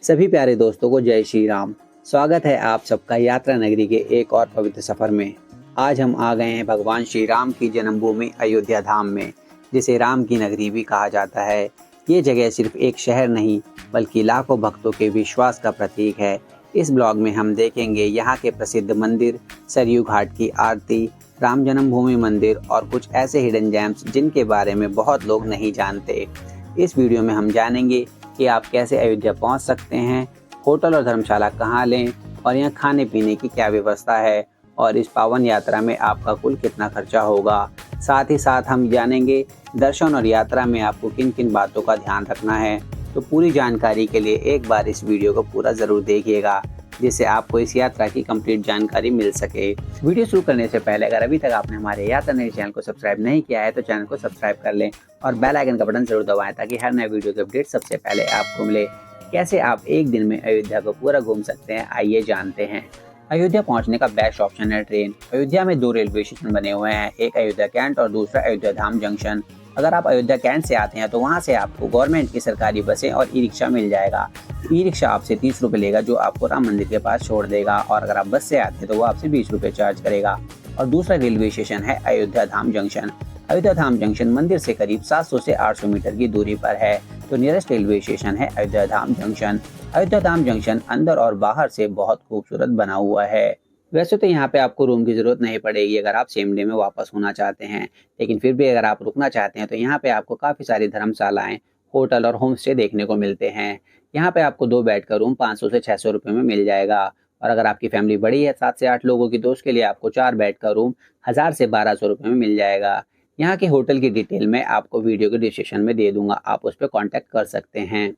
सभी प्यारे दोस्तों को जय श्री राम। स्वागत है आप सबका यात्रा नगरी के एक और पवित्र सफर में। आज हम आ गए हैं भगवान श्री राम की जन्मभूमि अयोध्या धाम में, जिसे राम की नगरी भी कहा जाता है। ये जगह सिर्फ एक शहर नहीं बल्कि लाखों भक्तों के विश्वास का प्रतीक है। इस ब्लॉग में हम देखेंगे यहाँ के प्रसिद्ध मंदिर, सरयू घाट की आरती, राम जन्मभूमि मंदिर और कुछ ऐसे हिडन जेम्स जिनके बारे में बहुत लोग नहीं जानते। इस वीडियो में हम जानेंगे कि आप कैसे अयोध्या पहुंच सकते हैं, होटल और धर्मशाला कहां लें और यहां खाने पीने की क्या व्यवस्था है और इस पावन यात्रा में आपका कुल कितना खर्चा होगा। साथ ही साथ हम जानेंगे दर्शन और यात्रा में आपको किन किन बातों का ध्यान रखना है। तो पूरी जानकारी के लिए एक बार इस वीडियो को पूरा ज़रूर देखिएगा, जिससे आपको इस यात्रा की कंप्लीट जानकारी मिल सके। वीडियो शुरू करने से पहले अगर अभी तक आपने हमारे यात्रा नए चैनल को सब्सक्राइब नहीं किया है तो चैनल को सब्सक्राइब कर लें और बेल आइकन का बटन जरूर दबाएं ताकि हर नए वीडियो के अपडेट सबसे पहले आपको मिले। कैसे आप एक दिन में अयोध्या को पूरा घूम सकते हैं, आइए जानते हैं। अयोध्या पहुंचने का बेस्ट ऑप्शन है ट्रेन। अयोध्या में 2 रेलवे स्टेशन बने हुए हैं, एक अयोध्या कैंट और दूसरा अयोध्या धाम जंक्शन। अगर आप अयोध्या कैंट से आते हैं तो वहां से आपको गवर्नमेंट की सरकारी बसें और ई रिक्शा मिल जाएगा। ई रिक्शा आपसे 30 रुपये लेगा, जो आपको राम मंदिर के पास छोड़ देगा, और अगर आप बस से आते हैं तो वो आपसे 20 रुपये चार्ज करेगा। और दूसरा रेलवे स्टेशन है अयोध्या धाम जंक्शन। अयोध्या धाम जंक्शन मंदिर से करीब 700 से 800 मीटर की दूरी पर है। तो नियरेस्ट रेलवे स्टेशन है अयोध्या धाम जंक्शन। अयोध्या धाम जंक्शन अंदर और बाहर से बहुत खूबसूरत बना हुआ है। वैसे तो यहाँ पे आपको रूम की जरूरत नहीं पड़ेगी अगर आप सेम डे में वापस होना चाहते हैं, लेकिन फिर भी अगर आप रुकना चाहते हैं तो यहाँ पे आपको काफ़ी सारी धर्मशालाएं, होटल और होम स्टे देखने को मिलते हैं। यहाँ पे आपको 2 बेड का रूम 500 से 600 रुपये में मिल जाएगा। और अगर आपकी फैमिली बड़ी है, 7 से 8 लोगों की, तो उसके लिए आपको 4 बेड का रूम 1000 से 1200 रुपये में मिल जाएगा। यहाँ के होटल की डिटेल मैं आपको वीडियो के डिस्क्रिप्शन में दे दूंगा, आप उस पर कॉन्टैक्ट कर सकते हैं।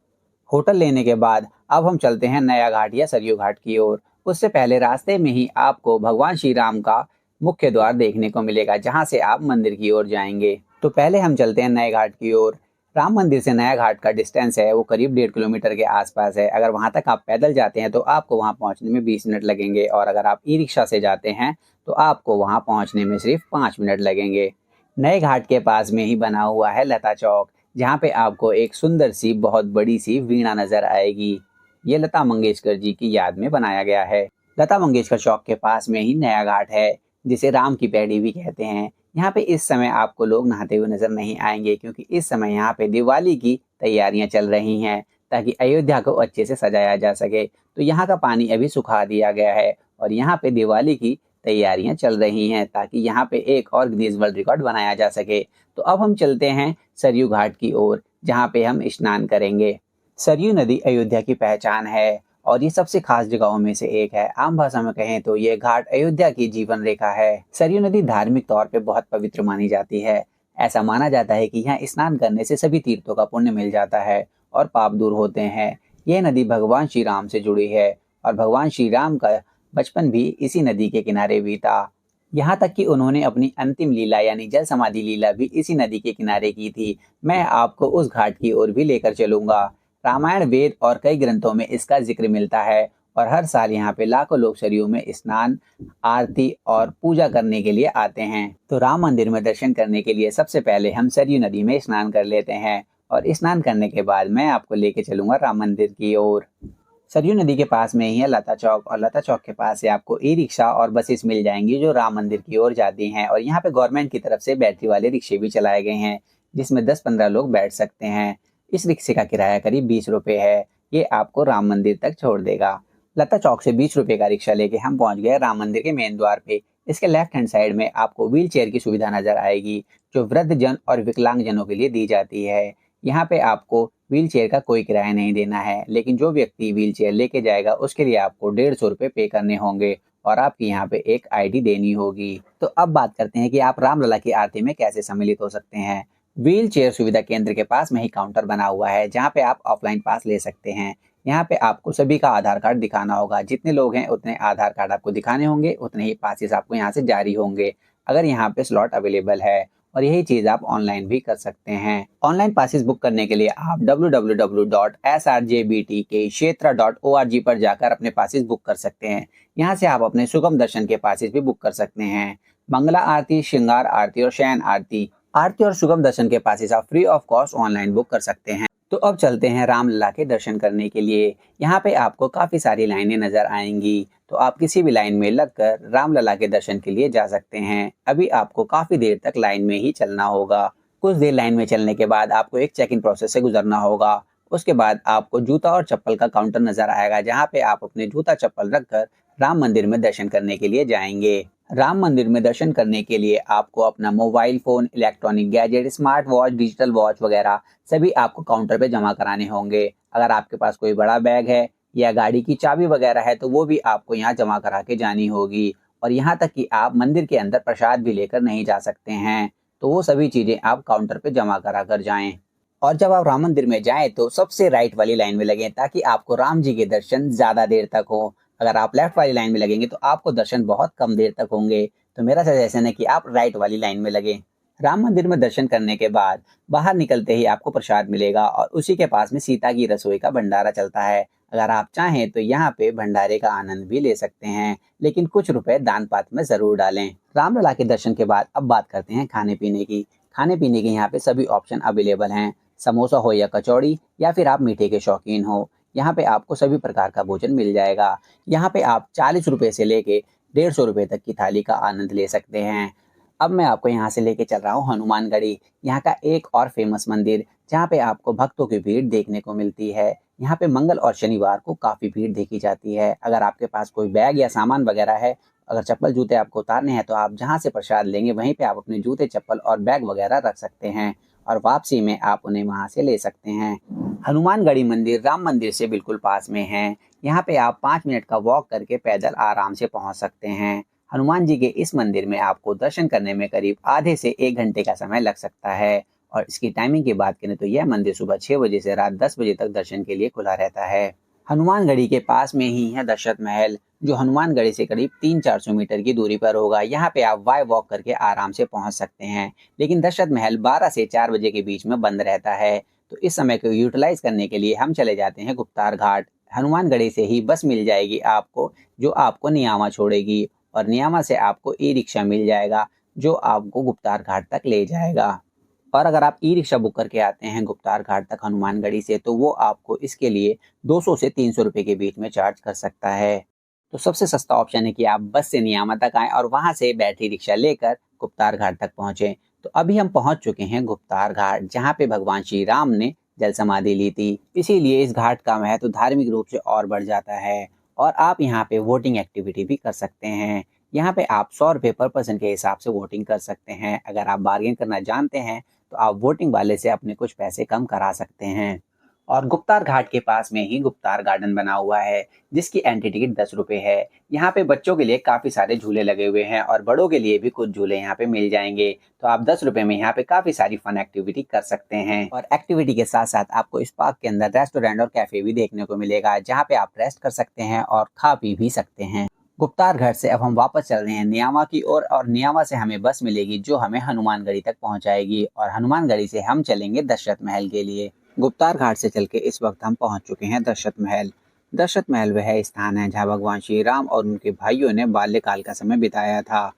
होटल लेने के बाद अब हम चलते हैं नया घाट या सरयू घाट की ओर। उससे पहले रास्ते में ही आपको भगवान श्री राम का मुख्य द्वार देखने को मिलेगा, जहां से आप मंदिर की ओर जाएंगे। तो पहले हम चलते हैं नए घाट की ओर। राम मंदिर से नया घाट का डिस्टेंस है वो करीब 1.5 किलोमीटर के आसपास है। अगर वहां तक आप पैदल जाते हैं तो आपको वहां पहुंचने में 20 मिनट लगेंगे, और अगर आप ई रिक्शा से जाते हैं तो आपको वहां पहुंचने में सिर्फ 5 मिनट लगेंगे। नए घाट के पास में ही बना हुआ है लता चौक, जहाँ पे आपको एक सुंदर सी बहुत बड़ी सी वीणा नजर आएगी। ये लता मंगेशकर जी की याद में बनाया गया है। लता मंगेशकर चौक के पास में ही नया घाट है, जिसे राम की पैड़ी भी कहते हैं। यहाँ पे इस समय आपको लोग नहाते हुए नजर नहीं आएंगे, क्योंकि इस समय यहाँ पे दिवाली की तैयारियां चल रही हैं, ताकि अयोध्या को अच्छे से सजाया जा सके। तो यहाँ का पानी अभी सुखा दिया गया है और यहाँ पे दिवाली की तैयारियां चल रही हैं, ताकि यहाँ पे एक और गिनीज वर्ल्ड रिकॉर्ड बनाया जा सके। तो अब हम चलते हैं सरयू घाट की ओर, जहाँ पे हम स्नान करेंगे। सरयू नदी अयोध्या की पहचान है और ये सबसे खास जगहों में से एक है। आम भाषा में कहें तो ये घाट अयोध्या की जीवन रेखा है। सरयू नदी धार्मिक तौर पे बहुत पवित्र मानी जाती है। ऐसा माना जाता है कि यहाँ स्नान करने से सभी तीर्थों का पुण्य मिल जाता है और पाप दूर होते हैं। यह नदी भगवान श्री राम से जुड़ी है और भगवान श्री राम का बचपन भी इसी नदी के किनारे बीता। यहाँ तक कि उन्होंने अपनी अंतिम लीला यानी जल समाधि लीला भी इसी नदी के किनारे की थी। मैं आपको उस घाट की ओर भी लेकर चलूंगा। रामायण, वेद और कई ग्रंथों में इसका जिक्र मिलता है और हर साल यहाँ पे लाखों लोग सरयू में स्नान, आरती और पूजा करने के लिए आते हैं। तो राम मंदिर में दर्शन करने के लिए सबसे पहले हम सरयू नदी में स्नान कर लेते हैं और स्नान करने के बाद मैं आपको लेके चलूंगा राम मंदिर की ओर। सरयू नदी के पास में ही है लता चौक और लता चौक के पास से आपको ई रिक्शा और बसेस मिल जाएंगी जो राम मंदिर की ओर जाती हैं। और यहाँ पे गवर्नमेंट की तरफ से बैटरी वाले रिक्शे भी चलाए गए हैं, जिसमें 10-15 लोग बैठ सकते हैं। इस रिक्शे का किराया करीब 20 रुपये है। ये आपको राम मंदिर तक छोड़ देगा। लता चौक से 20 रुपये का रिक्शा लेके हम पहुंच गए राम मंदिर के मेन द्वार पे। इसके लेफ्ट हैंड साइड में आपको व्हील चेयर की सुविधा नजर आएगी, जो वृद्ध जन और विकलांग जनों के लिए दी जाती है। यहाँ पे आपको व्हील चेयर का कोई किराया नहीं देना है, लेकिन जो व्यक्ति व्हील चेयर लेके जाएगा उसके लिए आपको 150 रुपये पे करने होंगे और आपकी यहाँ पे एक ID देनी होगी। तो अब बात करते हैं कि आप रामलला की आरती में कैसे सम्मिलित हो सकते हैं। व्हील चेयर सुविधा केंद्र के पास में ही काउंटर बना हुआ है, जहाँ पे आप ऑफलाइन पास ले सकते हैं। यहाँ पे आपको सभी का आधार कार्ड दिखाना होगा। जितने लोग हैं उतने आधार कार्ड आपको दिखाने होंगे, उतने ही पासेस आपको यहाँ से जारी होंगे, अगर यहाँ पे स्लॉट अवेलेबल है। और यही चीज आप ऑनलाइन भी कर सकते हैं। ऑनलाइन पासेस बुक करने के लिए आप www.srjbtkshetra.org पर जाकर अपने पासेस बुक कर सकते हैं। यहाँ से आप अपने सुगम दर्शन के पासेस भी बुक कर सकते हैं। मंगला आरती, श्रृंगार आरती और शयन आरती और सुगम दर्शन के पासेस आप free of cost online book कर सकते हैं। तो अब चलते हैं रामलला के दर्शन करने के लिए। यहाँ पे आपको काफी सारी लाइनें नजर आएंगी, तो आप किसी भी लाइन में लगकर रामलला के दर्शन के लिए जा सकते हैं। अभी आपको काफी देर तक लाइन में ही चलना होगा। कुछ देर लाइन में चलने के बाद आपको एक चेक इन प्रोसेस से गुजरना होगा। उसके बाद आपको जूता और चप्पल का काउंटर नजर आएगा, जहाँ पे आप अपने जूता चप्पल रखकर राम मंदिर में दर्शन करने के लिए जाएंगे। राम मंदिर में दर्शन करने के लिए आपको अपना mobile phone, electronic gadget, smart watch, digital watch वगैरह सभी आपको काउंटर पे जमा कराने होंगे। अगर आपके पास कोई बड़ा बैग है या गाड़ी की चाबी वगैरह है तो वो भी आपको यहाँ जमा करा के जानी होगी। और यहाँ तक कि आप मंदिर के अंदर प्रसाद भी लेकर नहीं जा सकते हैं, तो वो सभी चीजें आप काउंटर पे जमा करा कर जाएं। और जब आप राम मंदिर में जाएं तो सबसे राइट वाली लाइन में लगें, ताकि आपको राम जी के दर्शन ज्यादा देर तक हो। अगर आप लेफ्ट वाली लाइन में लगेंगे तो आपको दर्शन बहुत कम देर तक होंगे। तो मेरा सजेशन है कि आप राइट वाली लाइन में लगें। राम मंदिर में दर्शन करने के बाद बाहर निकलते ही आपको प्रसाद मिलेगा और उसी के पास में सीता की रसोई का भंडारा चलता है। अगर आप चाहें तो यहाँ पे भंडारे का आनंद भी ले सकते हैं, लेकिन कुछ रुपए दान पात्र में जरूर डालें। रामलला के दर्शन के बाद अब बात करते हैं खाने पीने की। खाने पीने के यहाँ पे सभी ऑप्शन अवेलेबल हैं। समोसा हो या कचौड़ी, या फिर आप मीठे के शौकीन हो, यहाँ पे आपको सभी प्रकार का भोजन मिल जाएगा। यहाँ पे आप 40 रुपए से लेके 150 रुपए तक की थाली का आनंद ले सकते हैं। अब मैं आपको यहाँ से लेके चल रहा हूँ हनुमानगढ़ी, यहाँ का एक और फेमस मंदिर, जहाँ पे आपको भक्तों की भीड़ देखने को मिलती है। यहाँ पे मंगल और शनिवार को काफी भीड़ देखी जाती है। अगर आपके पास कोई बैग या सामान वगैरह है, अगर चप्पल जूते आपको उतारने हैं, तो आप जहाँ से प्रसाद लेंगे वहीं पे आप अपने जूते, चप्पल और बैग वगैरह रख सकते हैं और वापसी में आप उन्हें वहां से ले सकते हैं। हनुमानगढ़ी मंदिर राम मंदिर से बिल्कुल पास में है। यहाँ पे आप 5 मिनट का वॉक करके पैदल आराम से पहुंच सकते हैं। हनुमान जी के इस मंदिर में आपको दर्शन करने में करीब आधे से 1 घंटे का समय लग सकता है। और इसकी टाइमिंग की बात करें तो यह मंदिर सुबह 6 बजे से रात 10 बजे तक दर्शन के लिए खुला रहता है। हनुमानगढ़ी के पास में ही है दशरथ महल, जो हनुमानगढ़ी से करीब 300-400 मीटर की दूरी पर होगा। यहाँ पे आप वाई वॉक करके आराम से पहुंच सकते हैं, लेकिन दशरथ महल 12 से 4 बजे के बीच में बंद रहता है। तो इस समय को यूटिलाइज करने के लिए हम चले जाते हैं गुप्तार घाट। हनुमानगढ़ी से ही बस मिल जाएगी आपको, जो आपको नियामा छोड़ेगी, और नियामा से आपको ई रिक्शा मिल जाएगा जो आपको गुप्तार घाट तक ले जाएगा। और अगर आप ई रिक्शा बुक करके आते हैं गुप्तार घाट तक हनुमानगढ़ी से, तो वो आपको इसके लिए 200 से 300 रुपए के बीच में चार्ज कर सकता है। तो सबसे सस्ता ऑप्शन है कि आप बस से नियामा तक आएं और वहां से बैटरी रिक्शा लेकर गुप्तार घाट तक पहुंचे। तो अभी हम पहुंच चुके हैं गुप्तार घाट, जहां पे भगवान श्री राम ने जल समाधि ली थी। इसीलिए इस घाट का महत्व धार्मिक रूप से और बढ़ जाता है। और आप यहाँ पे वोटिंग एक्टिविटी भी कर सकते हैं। यहाँ पे आप 100 रुपए पर पर्सन के हिसाब से वोटिंग कर सकते हैं। अगर आप बार्गेन करना जानते हैं तो आप वोटिंग वाले से अपने कुछ पैसे कम करा सकते हैं। और गुप्तार घाट के पास में ही गुप्तार गार्डन बना हुआ है, जिसकी एंट्री टिकट 10 रुपए है। यहाँ पे बच्चों के लिए काफी सारे झूले लगे हुए हैं और बड़ों के लिए भी कुछ झूले यहाँ पे मिल जाएंगे। तो आप 10 रुपए में यहाँ पे काफी सारी फन एक्टिविटी कर सकते हैं। और एक्टिविटी के साथ साथ आपको इस पार्क के अंदर रेस्टोरेंट और कैफे भी देखने को मिलेगा, जहाँ पे आप रेस्ट कर सकते हैं और खा पी भी सकते हैं। गुप्तार घाट से अब हम वापस चल रहे हैं नियामा की ओर, और नियामा से हमें बस मिलेगी जो हमें हनुमानगढ़ी तक पहुंचाएगी, और हनुमानगढ़ी से हम चलेंगे दशरथ महल के लिए। गुप्तार घाट से चल के इस वक्त हम पहुंच चुके हैं दशरथ महल। दशरथ महल वह स्थान है जहां भगवान श्री राम और उनके भाइयों ने बाल्यकाल का समय बिताया था।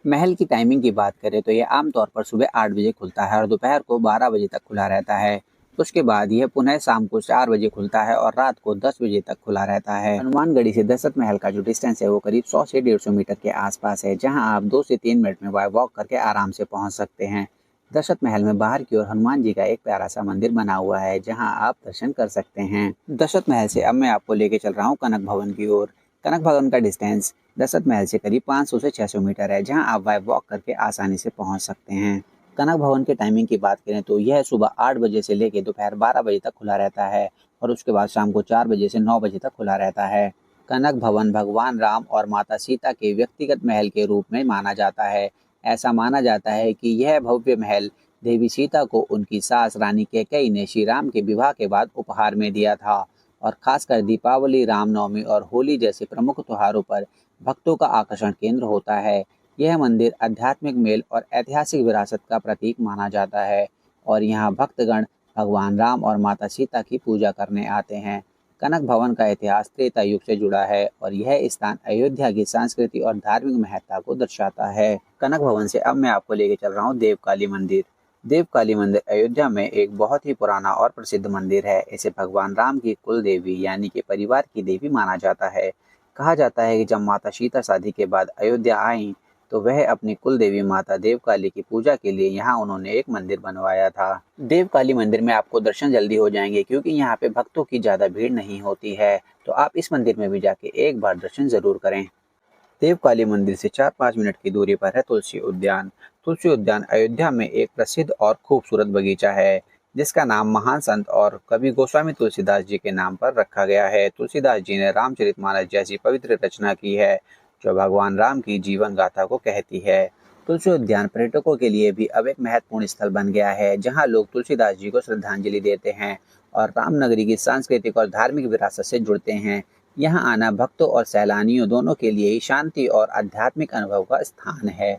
महल की टाइमिंग की बात करें तो यह आमतौर पर सुबह 8 बजे खुलता है और दोपहर को 12 बजे तक खुला रहता है। उसके बाद यह पुनः शाम को 4 बजे खुलता है और रात को 10 बजे तक खुला रहता है। हनुमानगढ़ी से दशरथ महल का जो डिस्टेंस है वो करीब 100 से 150 मीटर के आसपास है, जहां आप 2 से 3 मिनट में वॉक करके आराम से पहुंच सकते हैं। दशरथ महल में बाहर की ओर हनुमान जी का एक प्यारा सा मंदिर बना हुआ है, जहां आप दर्शन कर सकते हैं। दशरथ महल से अब मैं आपको लेके चल रहा हूँ कनक भवन की ओर। कनक भवन का डिस्टेंस दशरथ महल से करीब 500 से 600 मीटर है, जहां आप वॉक करके आसानी से पहुंच सकते हैं। कनक भवन के टाइमिंग की बात करें तो यह सुबह 8 बजे से लेकर दोपहर 12 बजे तक खुला रहता है, और उसके बाद शाम को 4 बजे से 9 बजे तक खुला रहता है। कनक भवन भगवान राम और माता सीता के व्यक्तिगत महल के रूप में माना जाता है। ऐसा माना जाता है कि यह भव्य महल देवी सीता को उनकी सास रानी कैकेयी ने श्री राम के विवाह के बाद उपहार में दिया था, और खासकर दीपावली, रामनवमी और होली जैसे प्रमुख त्योहारों पर भक्तों का आकर्षण केंद्र होता है। यह मंदिर आध्यात्मिक मेल और ऐतिहासिक विरासत का प्रतीक माना जाता है, और यहाँ भक्तगण भगवान राम और माता सीता की पूजा करने आते हैं। कनक भवन का इतिहास त्रेता युग से जुड़ा है, और यह स्थान अयोध्या की संस्कृति और धार्मिक महत्ता को दर्शाता है। कनक भवन से अब मैं आपको लेके चल रहा हूँ देवकाली मंदिर। देवकाली मंदिर अयोध्या में एक बहुत ही पुराना और प्रसिद्ध मंदिर है। इसे भगवान राम की कुल देवी यानी कि परिवार की देवी माना जाता है। कहा जाता है कि जब माता सीता शादी के बाद अयोध्या आईं तो वह अपनी कुल देवी माता देवकाली की पूजा के लिए यहाँ उन्होंने एक मंदिर बनवाया था। देवकाली मंदिर में आपको दर्शन जल्दी हो जाएंगे क्योंकि यहाँ पे भक्तों की ज़्यादा भीड़ नहीं होती है, तो आप इस मंदिर में भी जाके एक बार दर्शन ज़रूर करें। देवकाली मंदिर से 4-5 मिनट की दूरी पर है तुलसी उद्यान। तुलसी उद्यान अयोध्या में एक प्रसिद्ध और खूबसूरत बगीचा है जिसका नाम महान संत और कवि गोस्वामी तुलसीदास जी के नाम पर रखा गया है। तुलसीदास जी ने रामचरितमानस जैसी पवित्र रचना की है जो भगवान राम की जीवन गाथा को कहती है। तुलसी उद्यान पर्यटकों के लिए भी अब एक महत्वपूर्ण स्थल बन गया है जहाँ लोग तुलसीदास जी को श्रद्धांजलि देते हैं और रामनगरी की सांस्कृतिक और धार्मिक विरासत से जुड़ते हैं। यहाँ आना भक्तों और सैलानियों दोनों के लिए ही शांति और आध्यात्मिक अनुभव का स्थान है।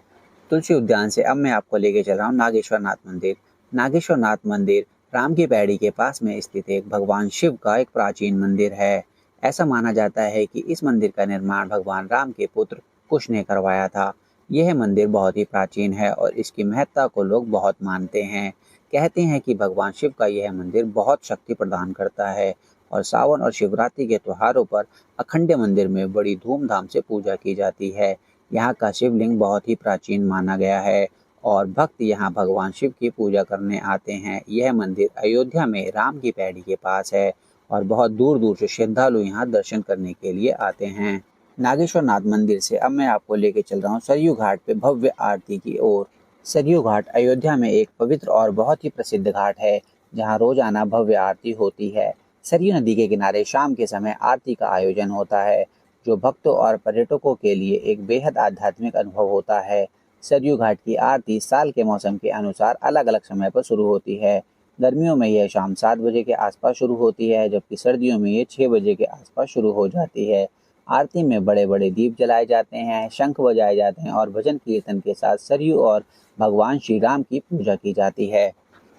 तुलसी उद्यान से अब मैं आपको लेके चल रहा हूँ नागेश्वर नाथ मंदिर। नागेश्वर नाथ मंदिर राम की पैड़ी के पास में स्थित एक भगवान शिव का एक प्राचीन मंदिर है। ऐसा माना जाता है कि इस मंदिर का निर्माण भगवान राम के पुत्र कुश ने करवाया था। यह मंदिर बहुत ही प्राचीन है और इसकी महत्ता को लोग बहुत मानते हैं। कहते हैं कि भगवान शिव का यह मंदिर बहुत शक्ति प्रदान करता है और सावन और शिवरात्रि के त्योहारों पर अखंड मंदिर में बड़ी धूमधाम से पूजा की जाती है। यहाँ का शिवलिंग बहुत ही प्राचीन माना गया है और भक्त यहाँ भगवान शिव की पूजा करने आते हैं। यह मंदिर अयोध्या में राम की पैड़ी के पास है और बहुत दूर दूर से श्रद्धालु यहाँ दर्शन करने के लिए आते हैं। नागेश्वर नाथ मंदिर से अब मैं आपको लेके चल रहा हूँ सरयू घाट पे भव्य आरती की ओर। सरयू घाट अयोध्या में एक पवित्र और बहुत ही प्रसिद्ध घाट है जहाँ रोजाना भव्य आरती होती है। सरयू नदी के किनारे शाम के समय आरती का आयोजन होता है जो भक्तों और पर्यटकों के लिए एक बेहद आध्यात्मिक अनुभव होता है। सरयू घाट की आरती साल के मौसम के अनुसार अलग अलग समय पर शुरू होती है। गर्मियों में यह शाम 7 बजे के आसपास शुरू होती है जबकि सर्दियों में ये 6 बजे के आसपास शुरू हो जाती है। आरती में बड़े बड़े दीप जलाए जाते हैं, शंख बजाए जाते हैं और भजन कीर्तन के साथ सरयू और भगवान श्री राम की पूजा की जाती है।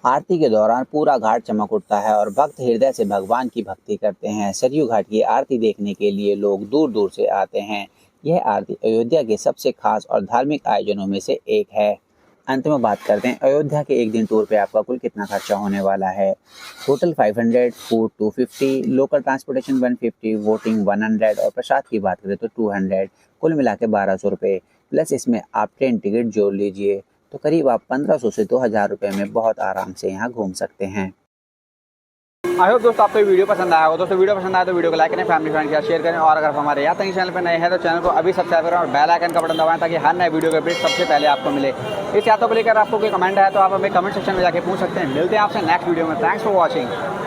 आरती के दौरान पूरा घाट चमक उठता है और भक्त हृदय से भगवान की भक्ति करते हैं। सरयू घाट की आरती देखने के लिए लोग दूर दूर से आते हैं। यह आरती अयोध्या के सबसे खास और धार्मिक आयोजनों में से एक है। अंत में बात करते हैं अयोध्या के एक दिन टूर पे आपका कुल कितना खर्चा होने वाला है। Hotel 500, food 250, local transportation 150, voting 100 और प्रसाद की बात करें तो 200, कुल मिला के 1200 रुपये। प्लस इसमें आप ट्रेन टिकट जोड़ लीजिए तो करीब आप 1500 से 2000 रुपये में बहुत आराम से यहाँ घूम सकते हैं। आई होप दोस्तों आपको वीडियो पसंद आया हो। दोस्तों वीडियो पसंद आया तो वीडियो को लाइक करें, फैमिली फ्रेंड के साथ शेयर करें और अगर हमारे यात्रा चैनल पर नए हैं तो चैनल को अभी सब्सक्राइब करें और बेल आइकन का बटन दबाएं ताकि हर नए वीडियो के अपडेट सबसे पहले आपको मिले। इस यात्रा को लेकर आपको कोई कमेंट है तो आप हमें कमेंट सेक्शन में जाके पूछ सकते हैं। मिलते हैं आपसे नेक्स्ट वीडियो में। Thanks for watching.